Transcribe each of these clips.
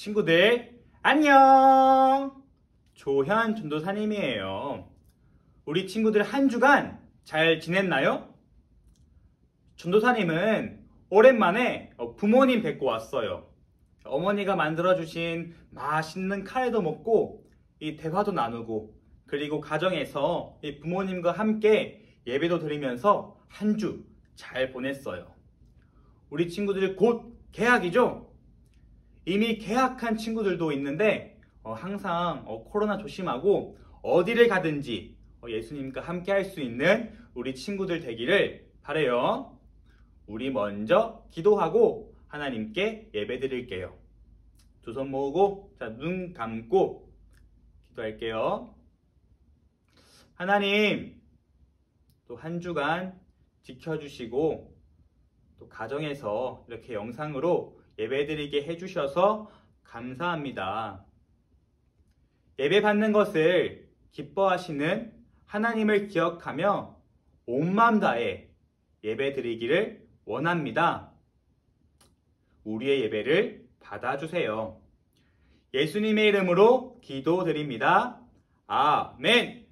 친구들 안녕! 조현 전도사님이에요. 우리 친구들 한 주간 잘 지냈나요? 전도사님은 오랜만에 부모님 뵙고 왔어요. 어머니가 만들어주신 맛있는 카레도 먹고 이 대화도 나누고 그리고 가정에서 이 부모님과 함께 예배도 드리면서 한 주 잘 보냈어요. 우리 친구들 곧 개학이죠? 이미 개학한 친구들도 있는데 항상 코로나 조심하고 어디를 가든지 예수님과 함께 할 수 있는 우리 친구들 되기를 바라요. 우리 먼저 기도하고 하나님께 예배 드릴게요. 두 손 모으고 눈 감고 기도할게요. 하나님, 또 한 주간 지켜주시고 또 가정에서 이렇게 영상으로 예배드리게 해주셔서 감사합니다. 예배 받는 것을 기뻐하시는 하나님을 기억하며 온 마음 다해 예배드리기를 원합니다. 우리의 예배를 받아주세요. 예수님의 이름으로 기도드립니다. 아멘.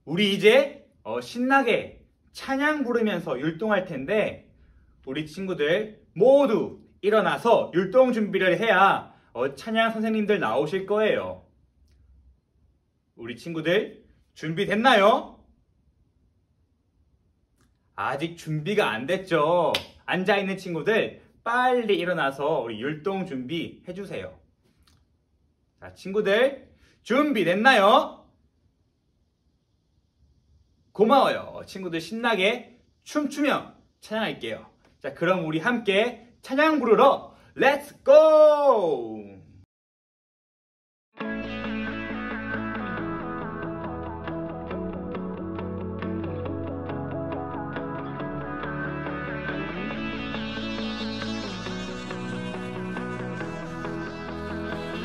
우리 이제 신나게 찬양 부르면서 율동할 텐데 우리 친구들 모두 일어나서 율동 준비를 해야 찬양 선생님들 나오실 거예요. 우리 친구들 준비됐나요? 아직 준비가 안 됐죠? 앉아있는 친구들 빨리 일어나서 우리 율동 준비 해주세요. 자, 친구들 준비됐나요? 고마워요. 친구들 신나게 춤추며 찬양할게요. 자, 그럼 우리 함께 찬양 부르러 렛츠 고!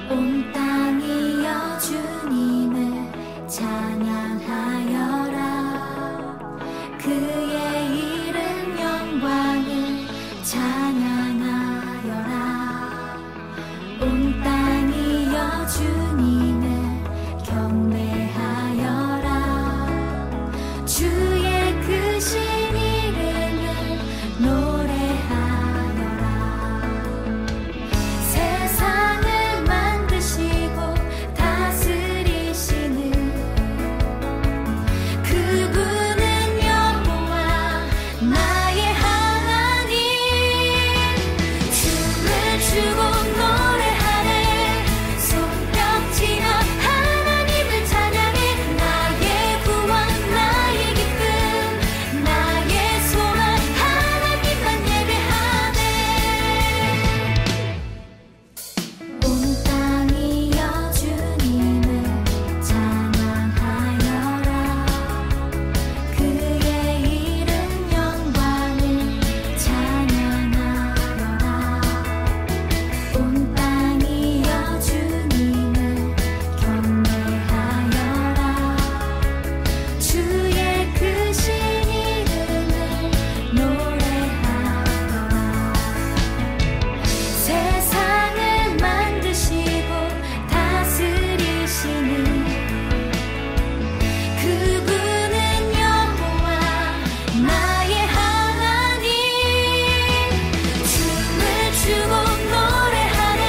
온 땅이여 주님을 찬양하여라. 그의 이름 영광을 찬양하여라. 온 땅이여 주님을 경배하여라. 주의 크신 이름을 노래하여라. 세상을 만드시고 다스리시는 그분은 여호와 나의 하나님. 춤을 추고 노래하네. 손뼉치며 하나님을 찬양해. 나의 구원 나의 기쁨 나의 소망 하나님만 예배하네. 온 땅이여 주님을 찬양하여라. 그의 이름 영광을 찬양하여라. 온 땅이여 주님을 경배하여라. 주의 크신 이름을 노래하여라. 세상을 만드시고 다스리시는 그분은 여호와 나의 하나님. 춤을 추고 노래하네.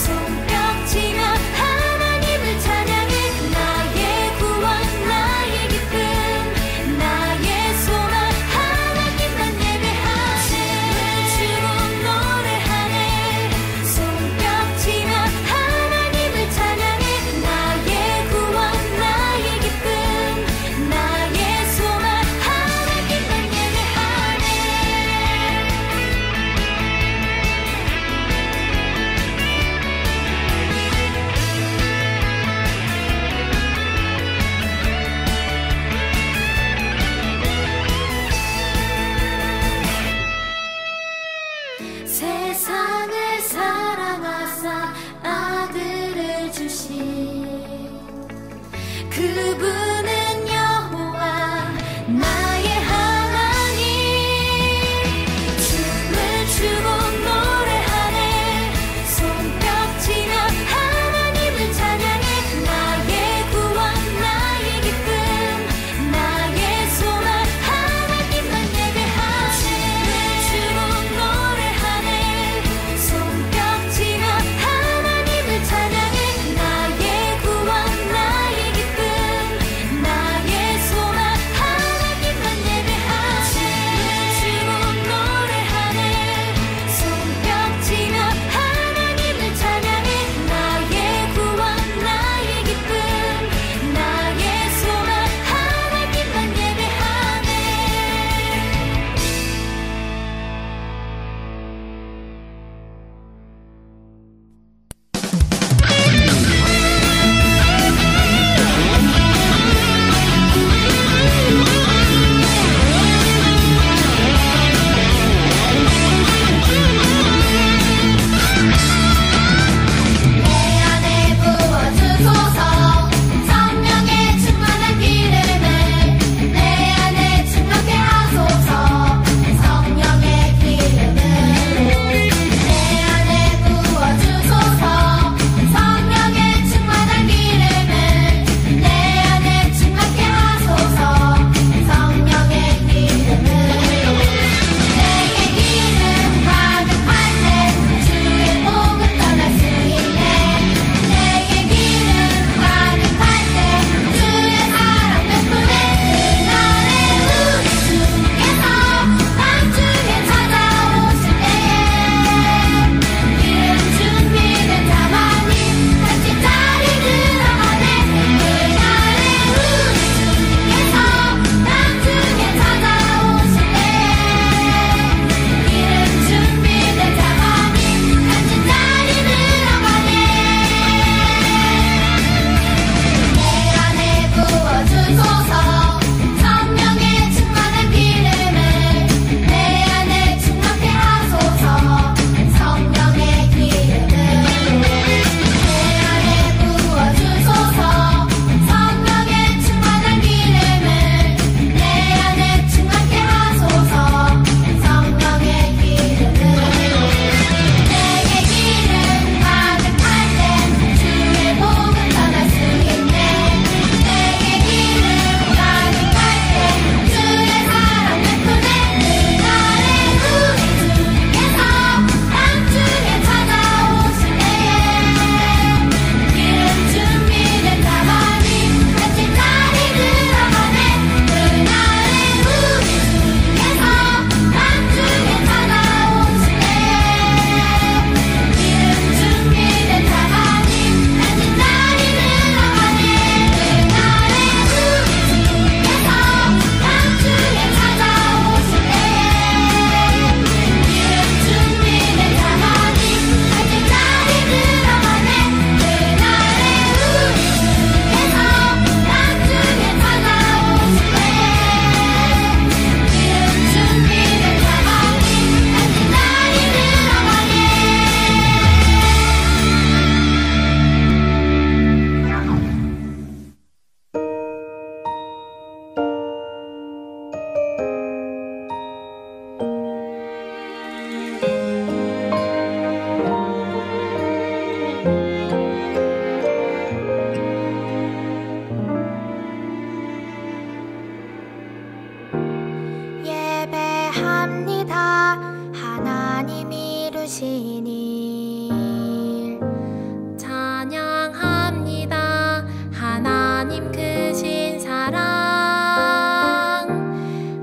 손뼉치며 하나님을 찬양해. 나의 구원 나의 기쁨 나의 소망 하나님만 예배하네. 춤을 추고 노래하네. 손뼉치며 하나님을 찬양해. 나의 구원 나의 기쁨 나의 소망 하나님만 예배하네. 세상을 사랑하사 아들을 주신 그분은 여호와 나의 하나님. 춤을 추고 노래 찬양합니다. 하나님 이루신 일 찬양합니다. 하나님 크신 사랑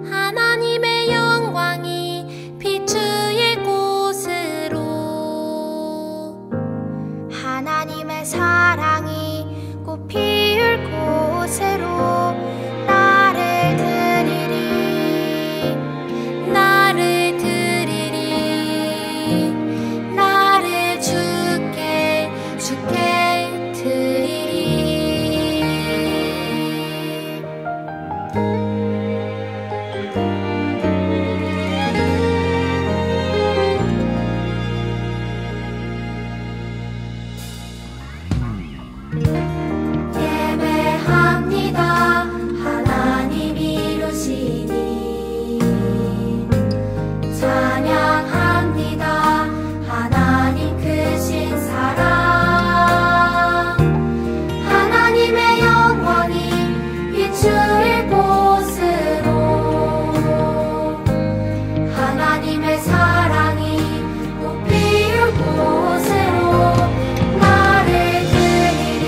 하나님의 영광이 비추일 곳으로 하나님의 사랑이 꽃 피울 곳으로 나를 드리리 나를 드리리 나를 주께 드리리 예배합니다. 하나님 이루신 일 찬양합니다. 하나님 크신 사랑 하나님의 영광이 비추일 곳으로 하나님의 사랑이 꽃 피울 곳으로 나를 드리리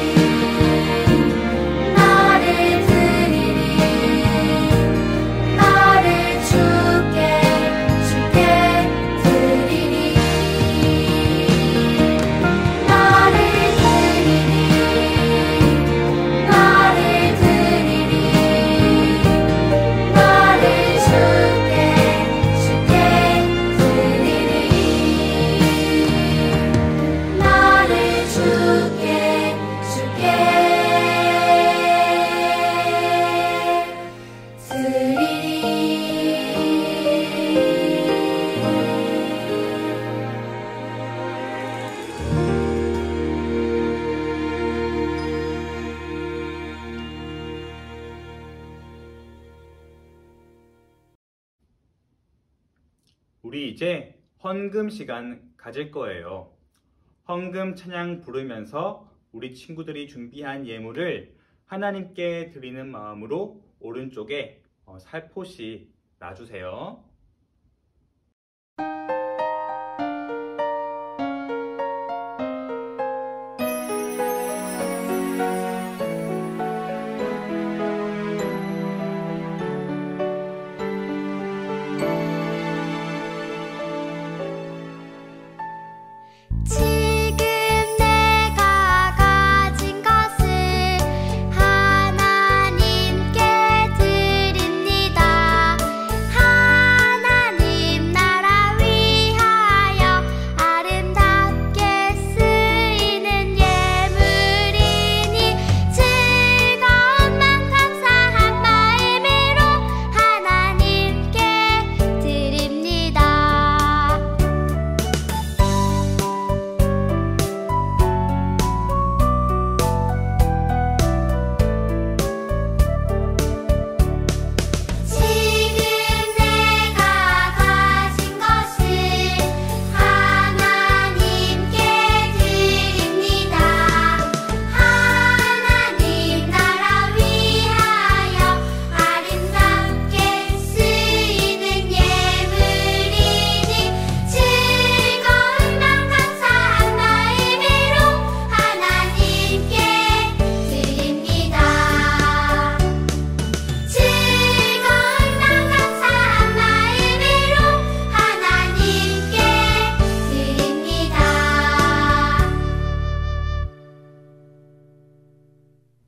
나를 드리리 나를 주께 드리리 나를 드리리 나를 드리리 나를 주께 드리리 나를 우리 이제 헌금 시간 가질 거예요. 헌금 찬양 부르면서 우리 친구들이 준비한 예물을 하나님께 드리는 마음으로 오른쪽에 살포시 놔주세요. 지금 내가 가진 것을 하나님께 드립니다. 하나님 나라 위하여 아름답게 쓰이는 예물이니 즐거운 맘 감사한 마음으로 하나님께 드립니다. 지금 내가 가진 것을 하나님께 드립니다. 하나님 나라 위하여 아름답게 쓰이는 예물이니 즐거운 맘 감사한 마음으로 하나님께 드립니다. 즐거운 맘 감사한 마음으로 하나님께 드립니다.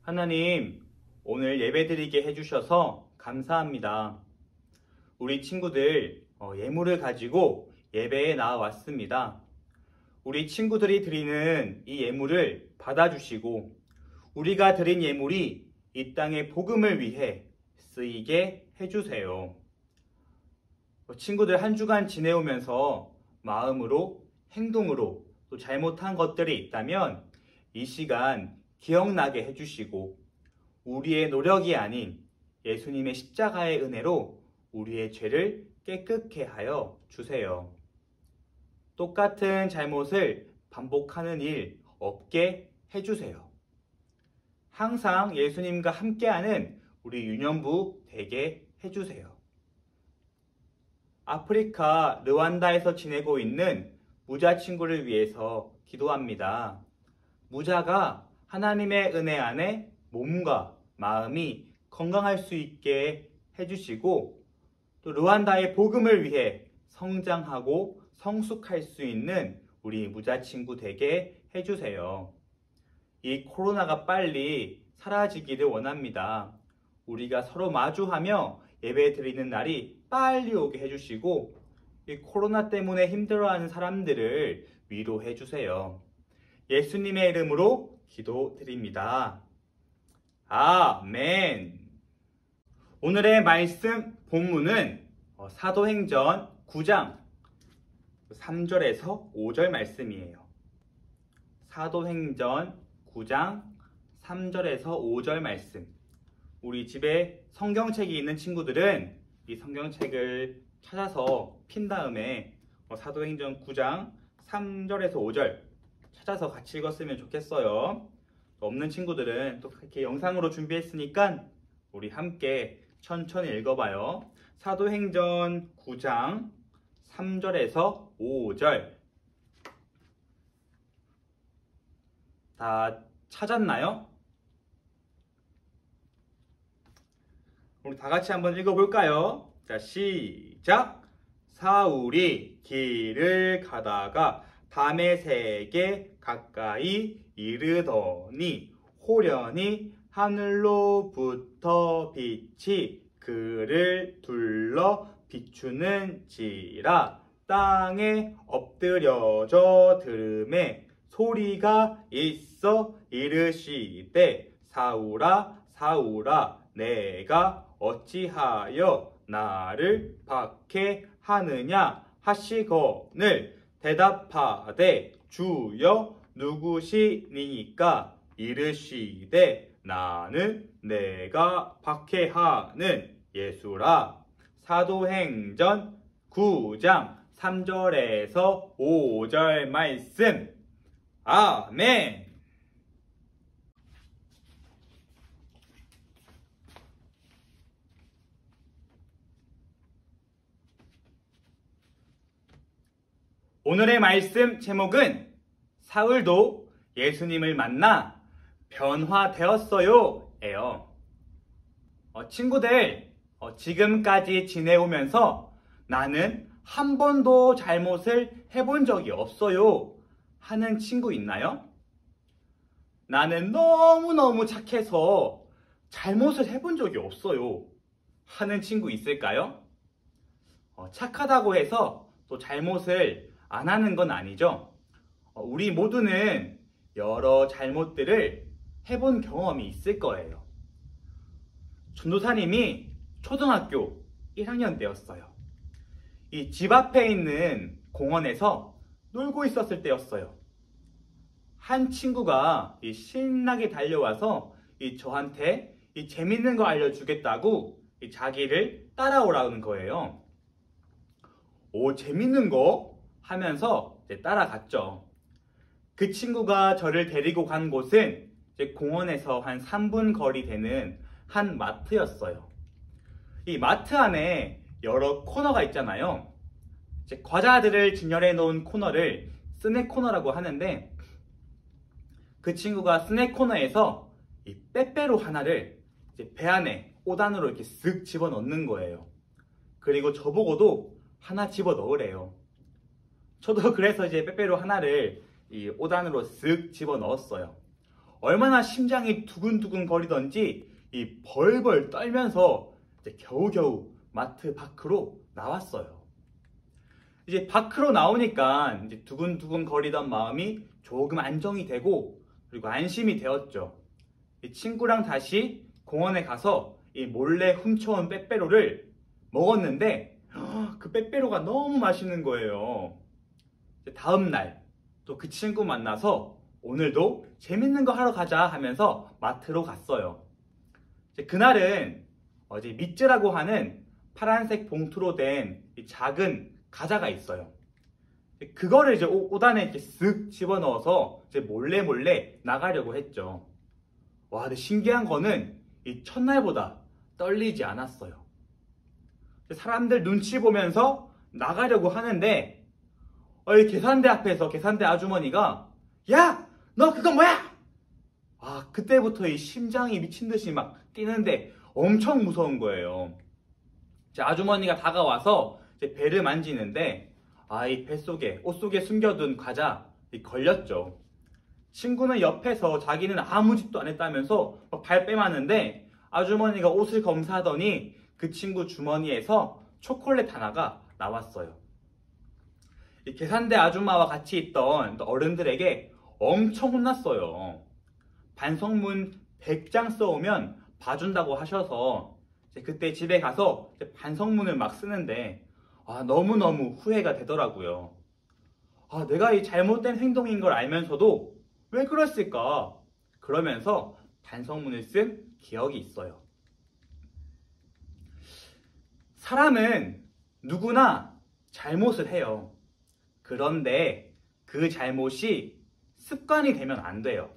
하나님, 오늘 예배드리게 해주셔서 감사합니다. 우리 친구들 예물을 가지고 예배에 나왔습니다. 우리 친구들이 드리는 이 예물을 받아주시고 우리가 드린 예물이 이 땅의 복음을 위해 쓰이게 해주세요. 친구들 한 주간 지내오면서 마음으로, 행동으로 또 잘못한 것들이 있다면 이 시간 기억나게 해주시고 우리의 노력이 아닌 예수님의 십자가의 은혜로 우리의 죄를 깨끗게 하여 주세요. 똑같은 잘못을 반복하는 일 없게 해주세요. 항상 예수님과 함께하는 우리 유년부 되게 해주세요. 아프리카 르완다에서 지내고 있는 무자 친구를 위해서 기도합니다. 무자가 하나님의 은혜 안에 몸과 마음이 건강할 수 있게 해주시고 또 르완다의 복음을 위해 성장하고 성숙할 수 있는 우리 무자 친구 되게 해주세요. 이 코로나가 빨리 사라지기를 원합니다. 우리가 서로 마주하며 예배 드리는 날이 빨리 오게 해주시고 이 코로나 때문에 힘들어하는 사람들을 위로해 주세요. 예수님의 이름으로 기도드립니다. 아멘. 오늘의 말씀 본문은 사도행전 9장 3절에서 5절 말씀이에요. 사도행전 9장 3절에서 5절 말씀. 우리 집에 성경책이 있는 친구들은 이 성경책을 찾아서 핀 다음에 사도행전 9장 3절에서 5절 찾아서 같이 읽었으면 좋겠어요. 없는 친구들은 또 이렇게 영상으로 준비했으니까 우리 함께 천천히 읽어봐요. 사도행전 9장 3절에서 5절. 다 찾았나요? 우리 다 같이 한번 읽어볼까요? 자, 시작! 사울이 길을 가다가 다메섹에 가까이 이르더니 호련히 하늘로부터 빛이 그를 둘러 비추는지라. 땅에 엎드려져 들음에 소리가 있어 이르시되 사울아 사울아 내가 어찌하여 나를 박해하느냐 하시거늘 대답하되 주여 누구시니까 이르시되 나는 내가 박해하는 예수라. 사도행전 9장 3절에서 5절 말씀. 아멘. 오늘의 말씀 제목은 사울도 예수님을 만나 변화되었어요 예요. 친구들, 지금까지 지내오면서 나는 한 번도 잘못을 해본 적이 없어요 하는 친구 있나요? 나는 너무너무 착해서 잘못을 해본 적이 없어요 하는 친구 있을까요? 착하다고 해서 또 잘못을 안 하는 건 아니죠. 우리 모두는 여러 잘못들을 해본 경험이 있을 거예요. 전도사님이 초등학교 1학년 때였어요. 이 집 앞에 있는 공원에서 놀고 있었을 때였어요. 한 친구가 신나게 달려와서 저한테 재밌는 거 알려주겠다고 자기를 따라오라는 거예요. 오, 재밌는 거? 하면서 따라갔죠. 그 친구가 저를 데리고 간 곳은 공원에서 한 3분 거리 되는 한 마트였어요. 이 마트 안에 여러 코너가 있잖아요. 과자들을 진열해 놓은 코너를 스낵 코너라고 하는데 그 친구가 스낵 코너에서 이 빼빼로 하나를 배 안에 옷 안으로 이렇게 쓱 집어넣는 거예요. 그리고 저보고도 하나 집어넣으래요. 저도 그래서 빼빼로 하나를 이 옷 안으로 쓱 집어넣었어요. 얼마나 심장이 두근두근 거리던지 벌벌 떨면서 겨우겨우 마트 밖으로 나왔어요. 이제 밖으로 나오니까 두근두근 거리던 마음이 조금 안정이 되고 그리고 안심이 되었죠. 친구랑 다시 공원에 가서 몰래 훔쳐온 빼빼로를 먹었는데 그 빼빼로가 너무 맛있는 거예요. 다음날 또 그 친구 만나서 오늘도 재밌는 거 하러 가자 하면서 마트로 갔어요. 그날은 미쯔라고 하는 파란색 봉투로 된 작은 과자가 있어요. 그거를 옷 안에 이렇게 쓱 집어넣어서 몰래 나가려고 했죠. 와, 근데 신기한 거는 이 첫날보다 떨리지 않았어요. 사람들 눈치 보면서 나가려고 하는데 이 계산대 앞에서 계산대 아주머니가 야! 너 그거 뭐야? 그때부터 이 심장이 미친 듯이 막 뛰는데 엄청 무서운 거예요. 아주머니가 다가와서 이제 배를 만지는데 이 뱃속에 옷 속에 숨겨둔 과자 걸렸죠. 친구는 옆에서 자기는 아무 짓도 안 했다면서 발 빼맞는데 아주머니가 옷을 검사하더니 그 친구 주머니에서 초콜릿 하나가 나왔어요. 이 계산대 아줌마와 같이 있던 어른들에게 엄청 혼났어요. 반성문 100장 써오면 봐준다고 하셔서 그때 집에 가서 반성문을 막 쓰는데 너무너무 후회가 되더라고요. 내가 이 잘못된 행동인 걸 알면서도 왜 그랬을까? 그러면서 반성문을 쓴 기억이 있어요. 사람은 누구나 잘못을 해요. 그런데 그 잘못이 습관이 되면 안 돼요.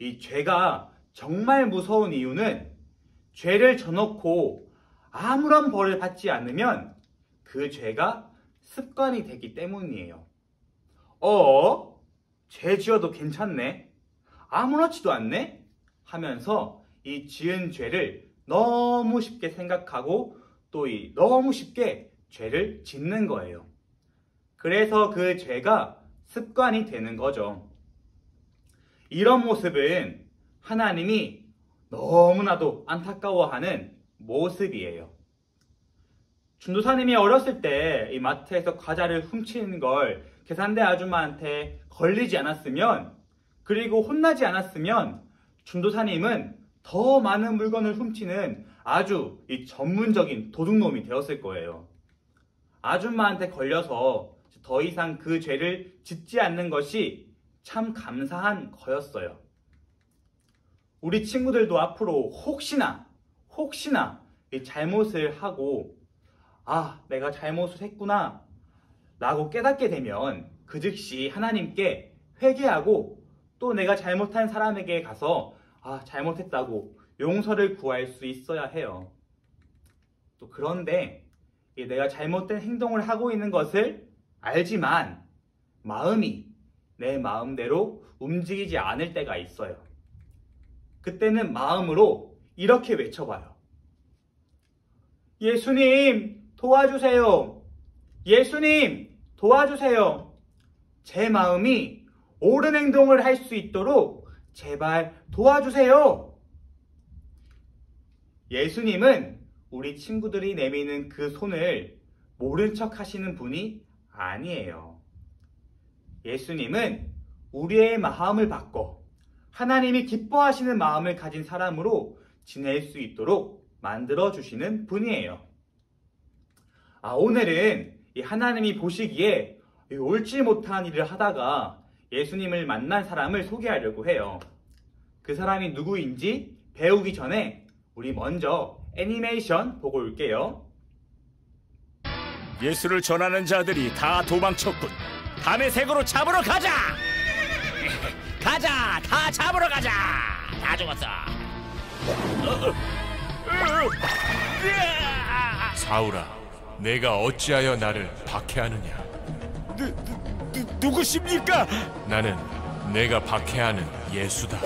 이 죄가 정말 무서운 이유는 죄를 져놓고 아무런 벌을 받지 않으면 그 죄가 습관이 되기 때문이에요. 죄 지어도 괜찮네? 아무렇지도 않네? 하면서 이 지은 죄를 너무 쉽게 생각하고 또 너무 쉽게 죄를 짓는 거예요. 그래서 그 죄가 습관이 되는 거죠. 이런 모습은 하나님이 너무나도 안타까워하는 모습이에요. 전도사님이 어렸을 때 이 마트에서 과자를 훔치는 걸 계산대 아줌마한테 걸리지 않았으면, 그리고 혼나지 않았으면 전도사님은 더 많은 물건을 훔치는 아주 전문적인 도둑놈이 되었을 거예요. 아줌마한테 걸려서 더 이상 그 죄를 짓지 않는 것이 참 감사한 거였어요. 우리 친구들도 앞으로 혹시나 이 잘못을 하고 내가 잘못을 했구나 라고 깨닫게 되면 그 즉시 하나님께 회개하고 또 내가 잘못한 사람에게 가서 잘못했다고 용서를 구할 수 있어야 해요. 또 그런데 내가 잘못된 행동을 하고 있는 것을 알지만 마음이 내 마음대로 움직이지 않을 때가 있어요. 그때는 마음으로 이렇게 외쳐봐요. 예수님 도와주세요. 예수님 도와주세요. 제 마음이 옳은 행동을 할 수 있도록 제발 도와주세요. 예수님은 우리 친구들이 내미는 그 손을 모른 척 하시는 분이 아니에요. 예수님은 우리의 마음을 바꿔 하나님이 기뻐하시는 마음을 가진 사람으로 지낼 수 있도록 만들어주시는 분이에요. 오늘은 하나님이 보시기에 옳지 못한 일을 하다가 예수님을 만난 사람을 소개하려고 해요. 그 사람이 누구인지 배우기 전에 우리 먼저 애니메이션 보고 올게요. 예수를 전하는 자들이 다 도망쳤군. 밤의 색으로 잡으러 가자. 가자, 다 잡으러 가자. 다 죽었어. 사울아, 내가 어찌하여 나를 박해하느냐? 누구십니까? 나는 내가 박해하는 예수다.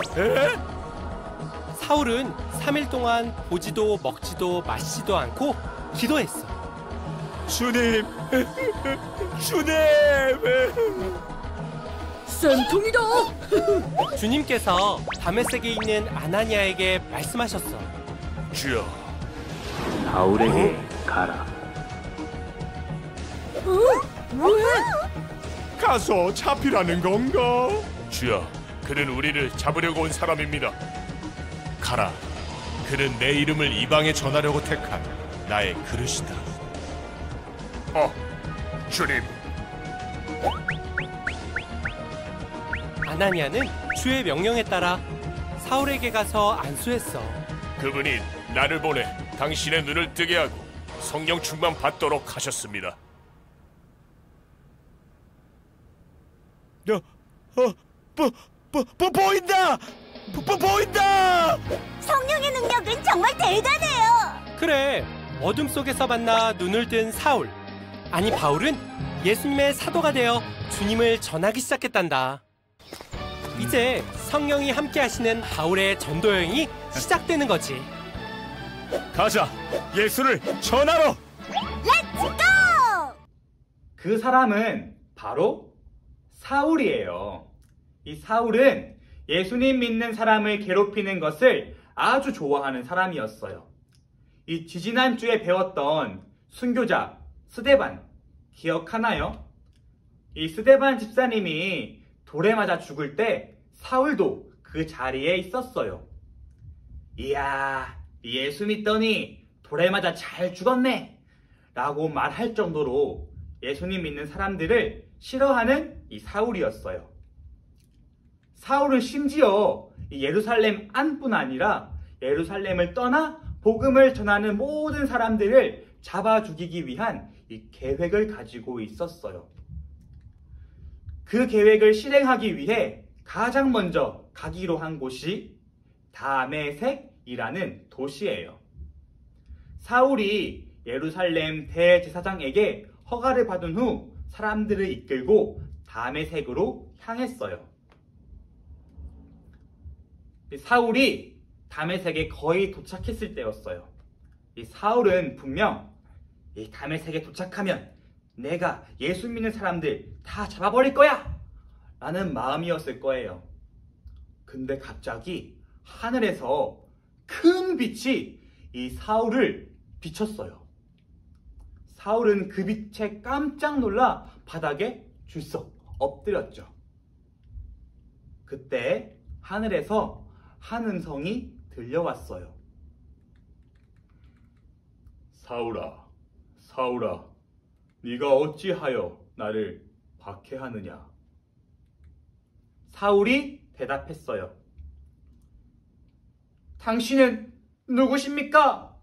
사울은 3일 동안 보지도 먹지도 마시지도 않고 기도했어. 주님, 주님. 쌤통이다. 주님께서 다메섹에 있는 아나니아에게 말씀하셨어. 주여, 사울에게 가라. 왜? 가서 잡히라는 건가? 주여, 그는 우리를 잡으려고 온 사람입니다. 가라, 그는 내 이름을 이방에 전하려고 택한 나의 그릇이다. 주님. 아나니아는 주의 명령에 따라 사울에게 가서 안수했어. 그분이 나를 보내 당신의 눈을 뜨게 하고 성령 충만 받도록 하셨습니다. 보인다! 보인다! 성령의 능력은 정말 대단해요. 그래, 어둠 속에서 만나 눈을 뜬 사울. 아니, 바울은 예수님의 사도가 되어 주님을 전하기 시작했단다. 이제 성령이 함께 하시는 바울의 전도 여행이 시작되는 거지. 가자, 예수를 전하러. 그 사람은 바로 사울이에요. 이 사울은 예수님 믿는 사람을 괴롭히는 것을 아주 좋아하는 사람이었어요. 이 지지난주에 배웠던 순교자 스데반 기억하나요? 이 스데반 집사님이 돌에 맞아 죽을 때 사울도 그 자리에 있었어요. 이야, 예수 믿더니 돌에 맞아 잘 죽었네 라고 말할 정도로 예수님 믿는 사람들을 싫어하는 이 사울이었어요. 사울은 심지어 이 예루살렘 안뿐 아니라 예루살렘을 떠나 복음을 전하는 모든 사람들을 잡아 죽이기 위한 이 계획을 가지고 있었어요. 그 계획을 실행하기 위해 가장 먼저 가기로 한 곳이 다메섹이라는 도시예요. 사울이 예루살렘 대제사장에게 허가를 받은 후 사람들을 이끌고 다메섹으로 향했어요. 사울이 다메섹에 거의 도착했을 때였어요. 이 사울은 분명 이 다메섹에 도착하면 내가 예수 믿는 사람들 다 잡아버릴 거야! 라는 마음이었을 거예요. 근데 갑자기 하늘에서 큰 빛이 이 사울을 비췄어요. 사울은 그 빛에 깜짝 놀라 바닥에 줄썩 엎드렸죠. 그때 하늘에서 한 음성이 들려왔어요. 사울아, 사울아, 네가 어찌하여 나를 박해하느냐? 사울이 대답했어요. 당신은 누구십니까?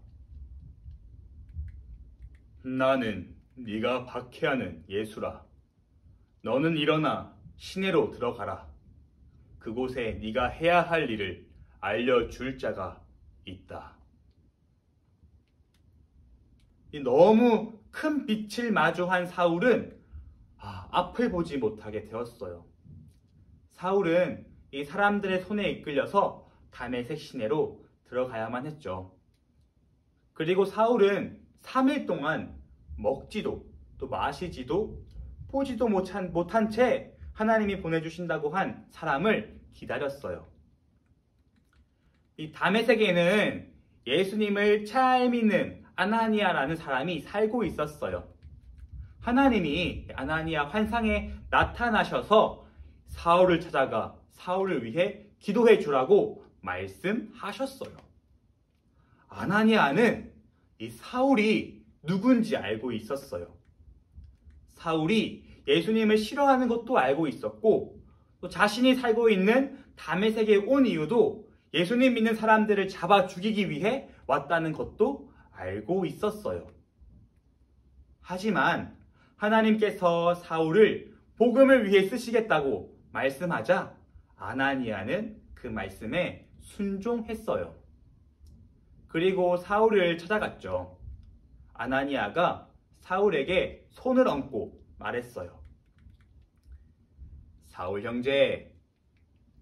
나는 네가 박해하는 예수라. 너는 일어나 시내로 들어가라. 그곳에 네가 해야 할 일을 알려줄 자가 있다. 너무 큰 빛을 마주한 사울은 앞을 보지 못하게 되었어요. 사울은 이 사람들의 손에 이끌려서 다메섹 시내로 들어가야만 했죠. 그리고 사울은 3일 동안 먹지도 또 마시지도 보지도 못한 채 하나님이 보내주신다고 한 사람을 기다렸어요. 이 다메섹에는 예수님을 잘 믿는 아나니아라는 사람이 살고 있었어요. 하나님이 아나니아 환상에 나타나셔서 사울을 찾아가 사울을 위해 기도해 주라고 말씀하셨어요. 아나니아는 이 사울이 누군지 알고 있었어요. 사울이 예수님을 싫어하는 것도 알고 있었고 또 자신이 살고 있는 다메섹에 온 이유도 예수님 믿는 사람들을 잡아 죽이기 위해 왔다는 것도 알고 있었어요. 하지만 하나님께서 사울을 복음을 위해 쓰시겠다고 말씀하자 아나니아는 그 말씀에 순종했어요. 그리고 사울을 찾아갔죠. 아나니아가 사울에게 손을 얹고 말했어요. 사울 형제,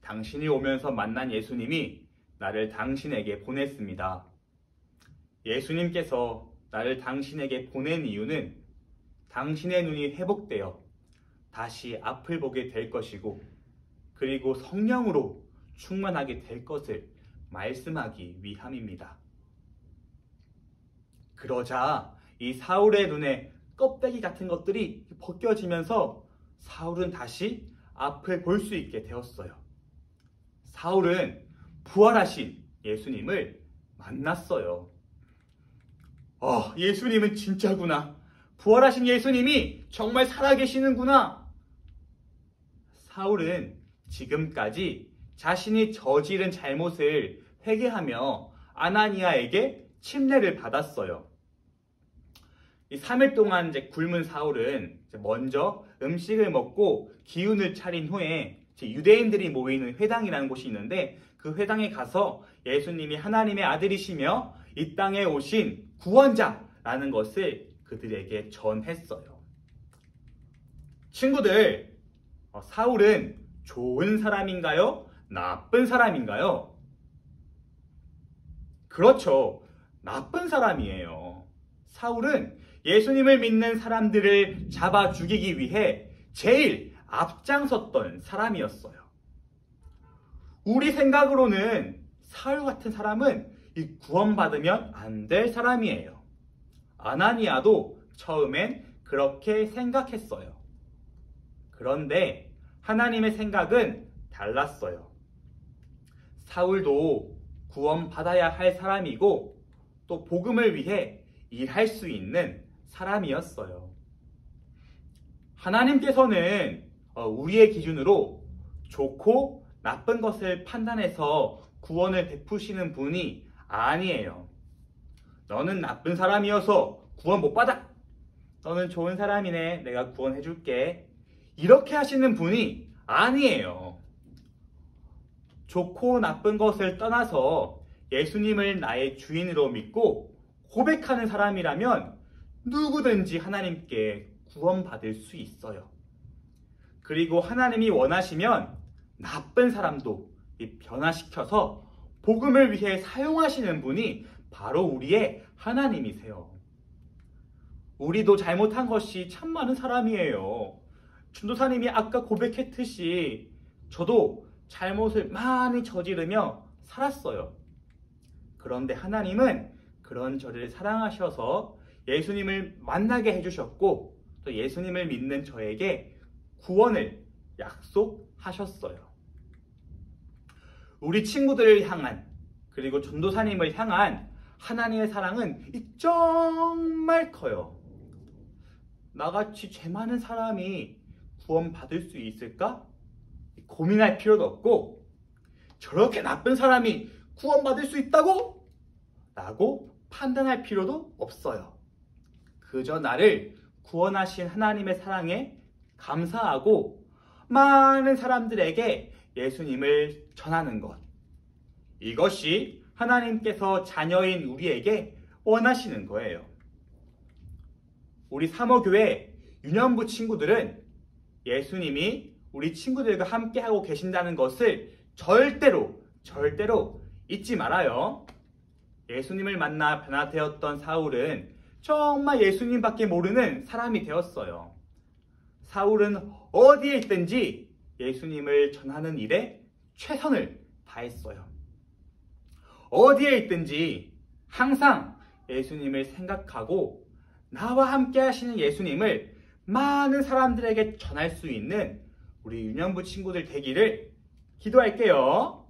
당신이 오면서 만난 예수님이 나를 당신에게 보냈습니다. 예수님께서 나를 당신에게 보낸 이유는 당신의 눈이 회복되어 다시 앞을 보게 될 것이고 그리고 성령으로 충만하게 될 것을 말씀하기 위함입니다. 그러자 이 사울의 눈에 껍데기 같은 것들이 벗겨지면서 사울은 다시 앞을 볼 수 있게 되었어요. 사울은 부활하신 예수님을 만났어요. 예수님은 진짜구나. 부활하신 예수님이 정말 살아계시는구나. 사울은 지금까지 자신이 저지른 잘못을 회개하며 아나니아에게 침례를 받았어요. 이 3일 동안 굶은 사울은 먼저 음식을 먹고 기운을 차린 후에 유대인들이 모이는 회당이라는 곳이 있는데 그 회당에 가서 예수님이 하나님의 아들이시며 이 땅에 오신 구원자라는 것을 그들에게 전했어요. 친구들, 사울은 좋은 사람인가요? 나쁜 사람인가요? 그렇죠. 나쁜 사람이에요. 사울은 예수님을 믿는 사람들을 잡아 죽이기 위해 제일 앞장섰던 사람이었어요. 우리 생각으로는 사울 같은 사람은 구원받으면 안 될 사람이에요. 아나니아도 처음엔 그렇게 생각했어요. 그런데 하나님의 생각은 달랐어요. 사울도 구원받아야 할 사람이고 또 복음을 위해 일할 수 있는 사람이었어요. 하나님께서는 우리의 기준으로 좋고 나쁜 것을 판단해서 구원을 베푸시는 분이 아니에요. 너는 나쁜 사람이어서 구원 못 받아. 너는 좋은 사람이네. 내가 구원해 줄게. 이렇게 하시는 분이 아니에요. 좋고 나쁜 것을 떠나서 예수님을 나의 주인으로 믿고 고백하는 사람이라면 누구든지 하나님께 구원받을 수 있어요. 그리고 하나님이 원하시면 나쁜 사람도 변화시켜서 복음을 위해 사용하시는 분이 바로 우리의 하나님이세요. 우리도 잘못한 것이 참 많은 사람이에요. 전도사님이 아까 고백했듯이 저도 잘못을 많이 저지르며 살았어요. 그런데 하나님은 그런 저를 사랑하셔서 예수님을 만나게 해주셨고 또 예수님을 믿는 저에게 구원을 약속하셨어요. 우리 친구들을 향한 그리고 전도사님을 향한 하나님의 사랑은 정말 커요. 나같이 죄 많은 사람이 구원받을 수 있을까? 고민할 필요도 없고 저렇게 나쁜 사람이 구원받을 수 있다고? 라고 판단할 필요도 없어요. 그저 나를 구원하신 하나님의 사랑에 감사하고 많은 사람들에게 예수님을 전하는 것. 이것이 하나님께서 자녀인 우리에게 원하시는 거예요. 우리 사모교회 유년부 친구들은 예수님이 우리 친구들과 함께하고 계신다는 것을 절대로 잊지 말아요. 예수님을 만나 변화되었던 사울은 정말 예수님밖에 모르는 사람이 되었어요. 사울은 어디에 있든지 예수님을 전하는 일에 최선을 다했어요. 어디에 있든지 항상 예수님을 생각하고 나와 함께 하시는 예수님을 많은 사람들에게 전할 수 있는 우리 유년부 친구들 되기를 기도할게요.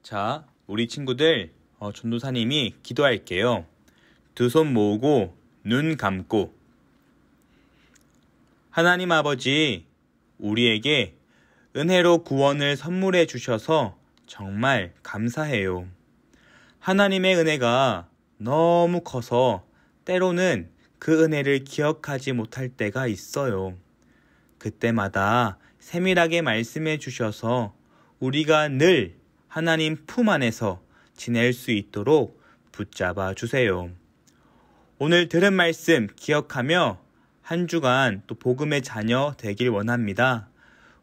자, 우리 친구들 전도사님이 기도할게요. 두 손 모으고 눈 감고. 하나님 아버지, 우리에게 은혜로 구원을 선물해 주셔서 정말 감사해요. 하나님의 은혜가 너무 커서 때로는 그 은혜를 기억하지 못할 때가 있어요. 그때마다 세밀하게 말씀해 주셔서 우리가 늘 하나님 품 안에서 지낼 수 있도록 붙잡아 주세요. 오늘 들은 말씀 기억하며 한 주간 또 복음의 자녀 되길 원합니다.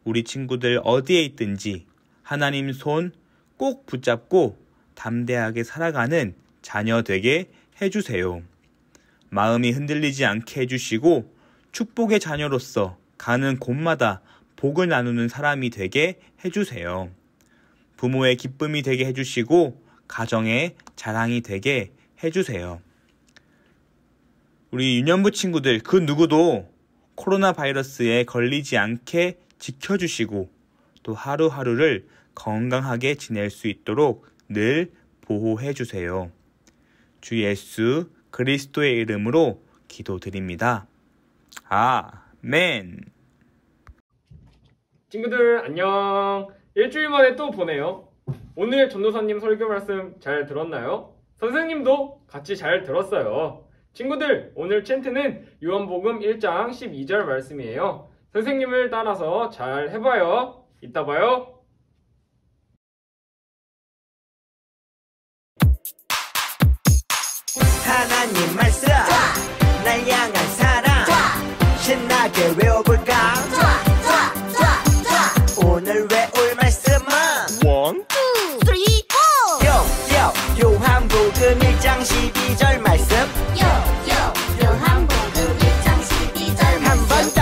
우리 친구들 어디에 있든지 하나님 손 꼭 붙잡고 담대하게 살아가는 자녀 되게 해주세요. 마음이 흔들리지 않게 해주시고 축복의 자녀로서 가는 곳마다 복을 나누는 사람이 되게 해주세요. 부모의 기쁨이 되게 해주시고 가정의 자랑이 되게 해주세요. 우리 유년부 친구들 그 누구도 코로나 바이러스에 걸리지 않게 지켜주시고 또 하루하루를 건강하게 지낼 수 있도록 늘 보호해 주세요. 주 예수 그리스도의 이름으로 기도드립니다. 아멘. 친구들 안녕. 일주일 만에 또 보네요. 오늘 전도사님 설교 말씀 잘 들었나요? 선생님도 같이 잘 들었어요. 친구들, 오늘 챈트는 요한복음 1장 12절 말씀이에요. 선생님을 따라서 잘 해봐요. 이따 봐요. 하나님 말씀 날 향한 사랑 신나게 외워볼까? 좋아 좋아 좋아 좋아 오늘 외울 말씀은 원, 2, 3, 4 요한복음 1장 12절 말씀 요한복음 1장 12절 한 번 더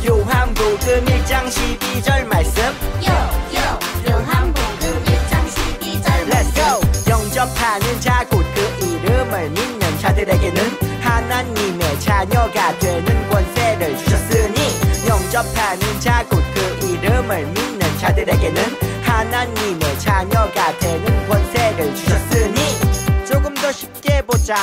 요한복음 1장 12절 말씀 요한복음 1장 12절 Let's go 영접하는 자 곧 그 이름을 믿는 자들에게는 하나님의 자녀가 되는 권세를 주셨으니 영접하는 자 곧 그 이름을 믿는 자들에게는 하나님의 자녀가 되는 권세를 주셨으니 조금 더 쉽게 보자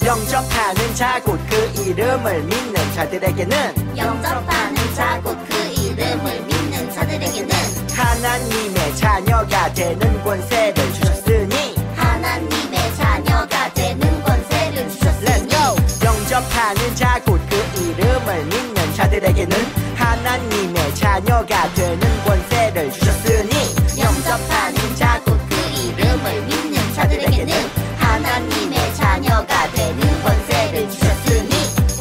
영접하는 자 곧 그 이름을 믿는 자들에게는 영접하는 자 곧 그 이름을 믿는 자들에게는 하나님의 자녀가 되는 권세를 주셨으니 하나님의 자녀가 되는 권세를 Let's 주셨으니 go 영접하는 자 곧 그 이름을 믿는 자들에게는 하나님의 자녀가 되는 권세를 주셨으니 영접하는 자 곧 그 이름을 믿는 자들에게는 하나님의 자녀가 되는 권세를 주셨으니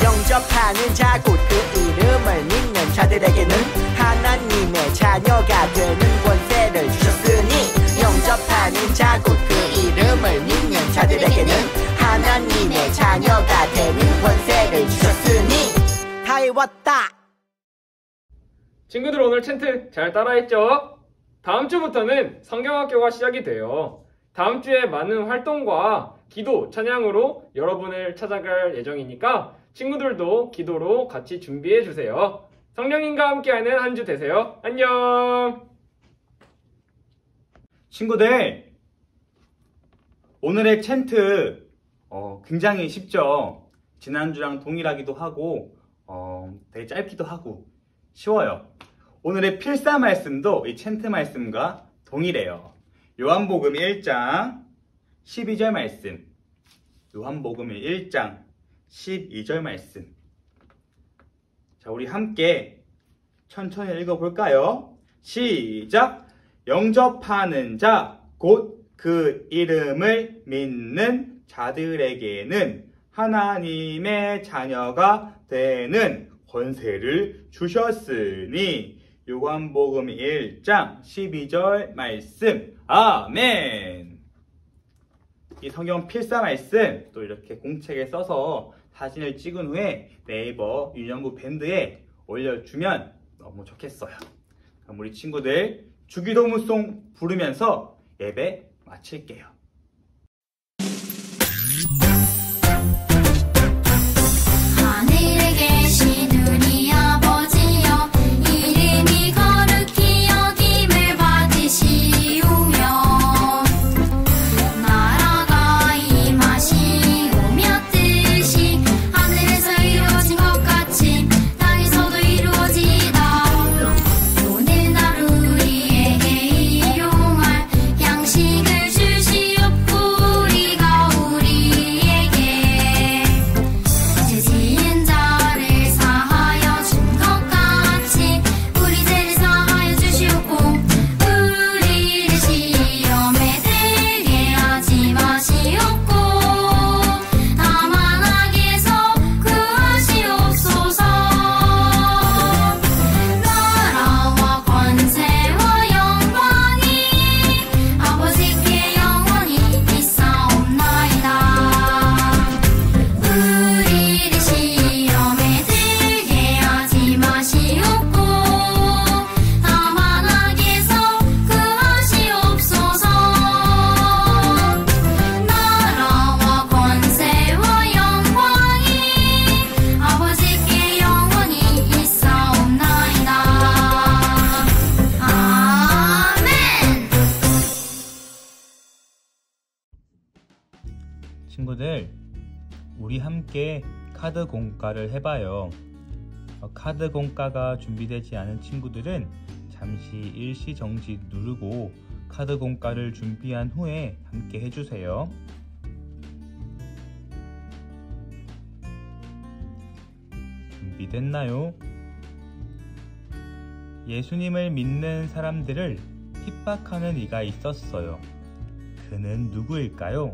영접하는 자 곧 그 이름을 믿는 자들에게는 하나님의 자녀가 되는 권세를 주셨으니 영접하는 자 곧 그 이름을 믿는 자들에게는 하나님의 자녀가 되는 권세를 주셨으니 다 외웠다. 친구들 오늘 챈트 잘 따라했죠? 다음 주부터는 성경학교가 시작이 돼요. 다음 주에 많은 활동과 기도, 찬양으로 여러분을 찾아갈 예정이니까 친구들도 기도로 같이 준비해 주세요. 성령님과 함께하는 한 주 되세요. 안녕! 친구들, 오늘의 챈트 굉장히 쉽죠? 지난주랑 동일하기도 하고 되게 짧기도 하고 쉬워요. 오늘의 필사 말씀도 이 챈트 말씀과 동일해요. 요한복음 1장 12절 말씀, 요한복음 1장 12절 말씀. 자, 우리 함께 천천히 읽어볼까요? 시작! 영접하는 자, 곧 그 이름을 믿는 자들에게는 하나님의 자녀가 되는 권세를 주셨으니 요한복음 1장 12절 말씀. 아멘. 이 성경 필사 말씀 또 이렇게 공책에 써서 사진을 찍은 후에 네이버 유년부 밴드에 올려주면 너무 좋겠어요. 그럼 우리 친구들 주기도문송 부르면서 예배 마칠게요. 하늘에 계신 우리 아버지여 이름이 거룩히 여김을 받으시오며 나라가 임하시오며 뜻이 하늘에서 이루어진 것 같이 땅에서도 이루어지이다. 오늘 하루 우리에게 일용할 양식을 주시옵고 우리가 우리에게 죄 지은 자를 사하여 준 것 같이 우리 죄를 사하여 주시옵고 우리를 시험에 들게 하지 마시옵고 다만 악에서 구하시옵소서. 나라와 권세와 영광이 아버지께 영원히 있사옵나이다. 우리를 시험에 들게 하지 마시옵고 다만 악에서 구하시옵소서. 나라와 권세와 영광이 아버지께 영원히 있사옵나이다. 아멘. 친구들, 우리 함께 카드 공과를 해봐요. 카드 공과가 준비되지 않은 친구들은 잠시 일시 정지 누르고 카드 공과를 준비한 후에 함께 해주세요. 준비됐나요? 예수님을 믿는 사람들을 핍박하는 이가 있었어요. 그는 누구일까요?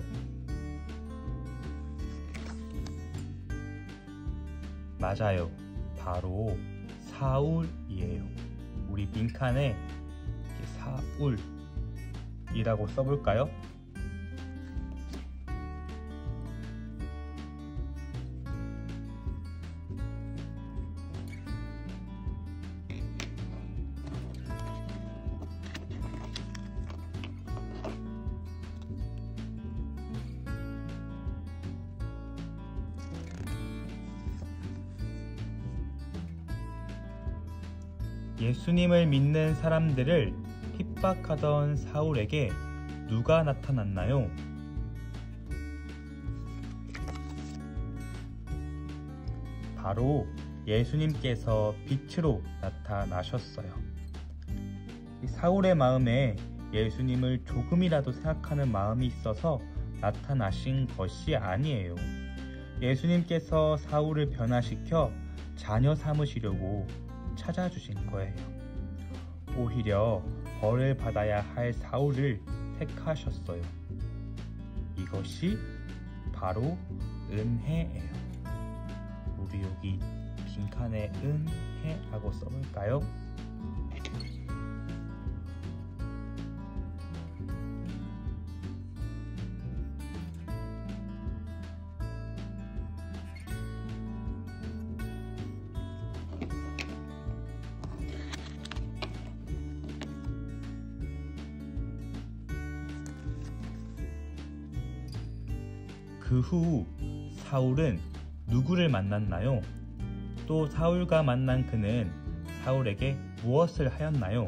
맞아요. 바로 사울이에요. 우리 빈칸에 사울이라고 써볼까요? 예수님을 믿는 사람들을 핍박하던 사울에게 누가 나타났나요? 바로 예수님께서 빛으로 나타나셨어요. 사울의 마음에 예수님을 조금이라도 생각하는 마음이 있어서 나타나신 것이 아니에요. 예수님께서 사울을 변화시켜 자녀 삼으시려고 찾아주신 거예요. 오히려 벌을 받아야 할 사울을 택하셨어요. 이것이 바로 은혜예요. 우리 여기 빈칸에 은혜라고 써볼까요? 그 후 사울은 누구를 만났나요? 또 사울과 만난 그는 사울에게 무엇을 하였나요?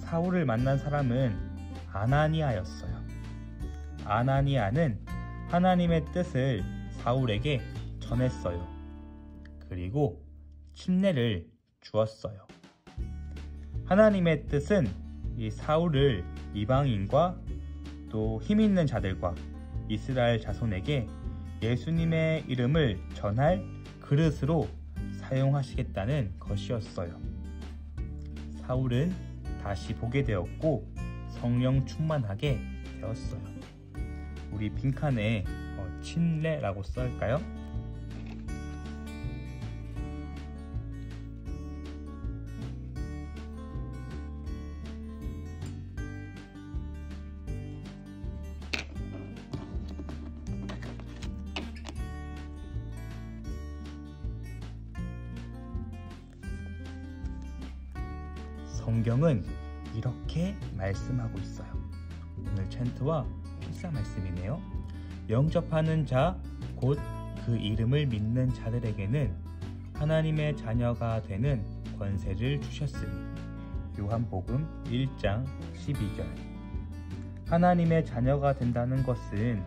사울을 만난 사람은 아나니아였어요. 아나니아는 하나님의 뜻을 사울에게 전했어요. 그리고 침례를 주었어요. 하나님의 뜻은 이 사울을 이방인과 또 힘있는 자들과 이스라엘 자손에게 예수님의 이름을 전할 그릇으로 사용하시겠다는 것이었어요. 사울은 다시 보게 되었고 성령 충만하게 되었어요. 우리 빈칸에 침례라고 써할까요? 성경은 이렇게 말씀하고 있어요. 오늘 챈트와 필사 말씀이네요. 영접하는 자, 곧 그 이름을 믿는 자들에게는 하나님의 자녀가 되는 권세를 주셨으니. 요한복음 1장 12절. 하나님의 자녀가 된다는 것은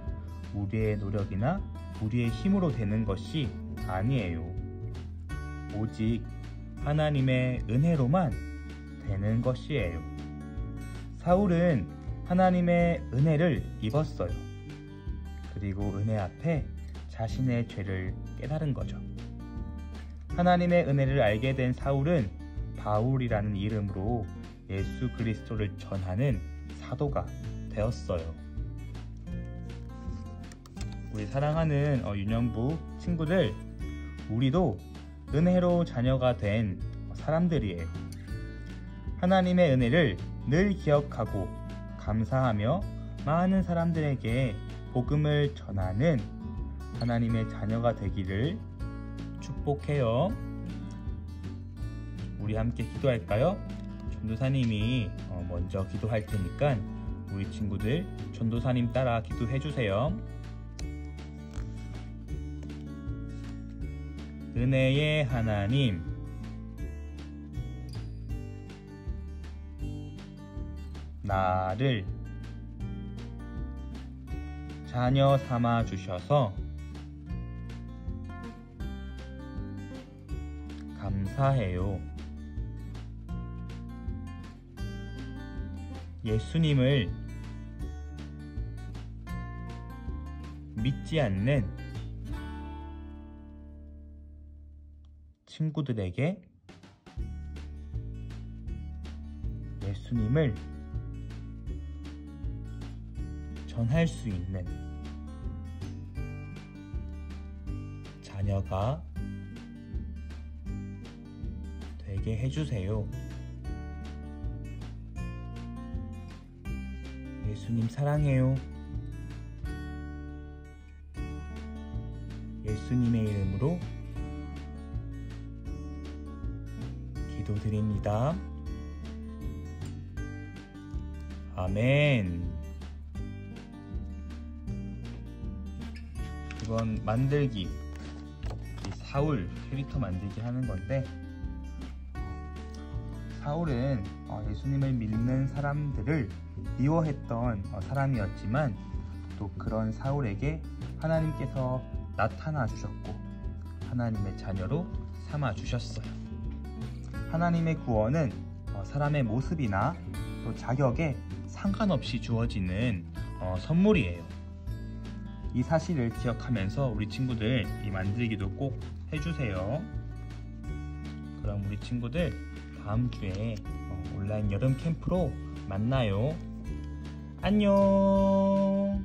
우리의 노력이나 우리의 힘으로 되는 것이 아니에요. 오직 하나님의 은혜로만 되는 것이에요. 사울은 하나님의 은혜를 입었어요. 그리고 은혜 앞에 자신의 죄를 깨달은 거죠. 하나님의 은혜를 알게 된 사울은 바울이라는 이름으로 예수 그리스도를 전하는 사도가 되었어요. 우리 사랑하는 유년부 친구들, 우리도 은혜로 자녀가 된 사람들이에요. 하나님의 은혜를 늘 기억하고 감사하며 많은 사람들에게 복음을 전하는 하나님의 자녀가 되기를 축복해요. 우리 함께 기도할까요? 전도사님이 먼저 기도할 테니까 우리 친구들 전도사님 따라 기도해 주세요. 은혜의 하나님, 나를 자녀 삼아 주셔서 감사해요. 예수님을 믿지 않는 친구들에게 예수님을 전할 수 있는 자녀가 되게 해주세요. 예수님 사랑해요. 예수님의 이름으로 기도드립니다. 아멘. 이건 만들기, 이 사울 캐릭터 만들기 하는 건데, 사울은 예수님을 믿는 사람들을 미워했던 사람이었지만 또 그런 사울에게 하나님께서 나타나 주셨고 하나님의 자녀로 삼아 주셨어요. 하나님의 구원은 사람의 모습이나 또 자격에 상관없이 주어지는 선물이에요. 이 사실을 기억하면서 우리 친구들 이 만들기도 꼭 해주세요. 그럼 우리 친구들 다음 주에 온라인 여름 캠프로 만나요. 안녕.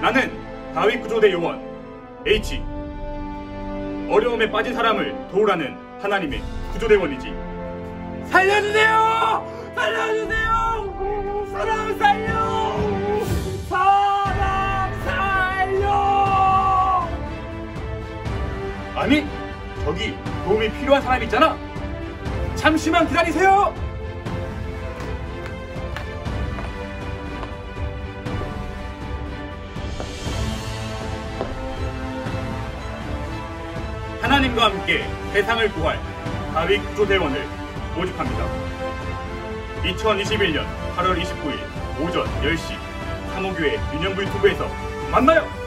나는 다윗 구조대 요원 H. 어려움에 빠진 사람을 도우라는 하나님의 구조대원이지. 살려주세요! 살려주세요! 사람 살려! 사람 살려! 아니, 저기 도움이 필요한 사람 있잖아. 잠시만 기다리세요. 하나님과 함께 세상을 구할 다윗 구조대원을 모집합니다. 2021년 8월 29일 오전 10시 사모교회 유년부 유튜브에서 만나요!